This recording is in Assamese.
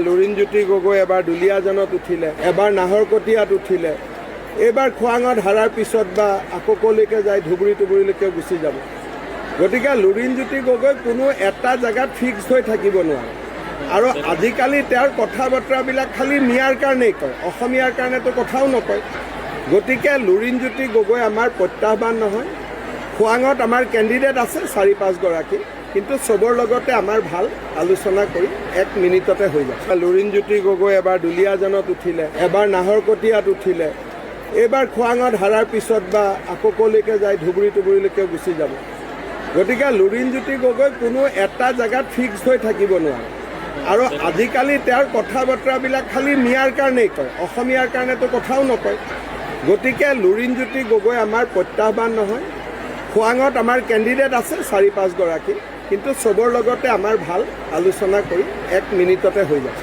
লুৰিণজ্যোতি গগৈ এবাৰ দুলীয়াজানত উঠিলে, এবাৰ নাহৰকটীয়াত উঠিলে, এইবাৰ খোৱাঙত হাৰাৰ পিছত বা আককলৈকে যায় ধুবুৰীলৈকে গুচি যাব। গতিকে লুৰিণজ্যোতি গগৈ কোনো এটা জেগাত ফিক্স হৈ থাকিব নোৱাৰে আৰু আজিকালি তেওঁৰ কথা বতৰাবিলাক খালি মিয়াৰ কাৰণেই কয়, অসমীয়াৰ কাৰণেতো কথাও নকয়। গতিকে লুৰিণজ্যোতি গগৈ আমাৰ প্ৰত্যাহ্বান নহয়। খোৱাঙত আমাৰ কেণ্ডিডেট আছে ৪-৫ গৰাকী, কিন্তু চবৰ লগতে আমাৰ ভাল আলোচনা কৰি ১ মিনিটতে হৈ যায়। লুৰিণজ্যোতি গগৈ এবাৰ দুলীয়াজানত উঠিলে, এবাৰ নাহৰকটীয়াত উঠিলে, এইবাৰ খোৱাঙত হাৰাৰ পিছত বা আককলৈকে যায় ধুবুৰীলৈকে গুচি যাব। গতিকে লুৰিণজ্যোতি গগৈ কোনো এটা জেগাত ফিক্স হৈ থাকিব নোৱাৰে আৰু আজিকালি তেওঁৰ কথা বতৰাবিলাক খালি মিয়াৰ কাৰণেই কয়, অসমীয়াৰ কাৰণেতো কথাও নকয়। গতিকে লুৰিণজ্যোতি গগৈ আমাৰ প্ৰত্যাহ্বান নহয়। খোৱাঙত আমাৰ কেণ্ডিডেট আছে ৪-৫ গৰাকী, কিন্তু চবৰ লগতে আমাৰ ভাল আলোচনা কৰি ১ মিনিটতে হৈ যায়।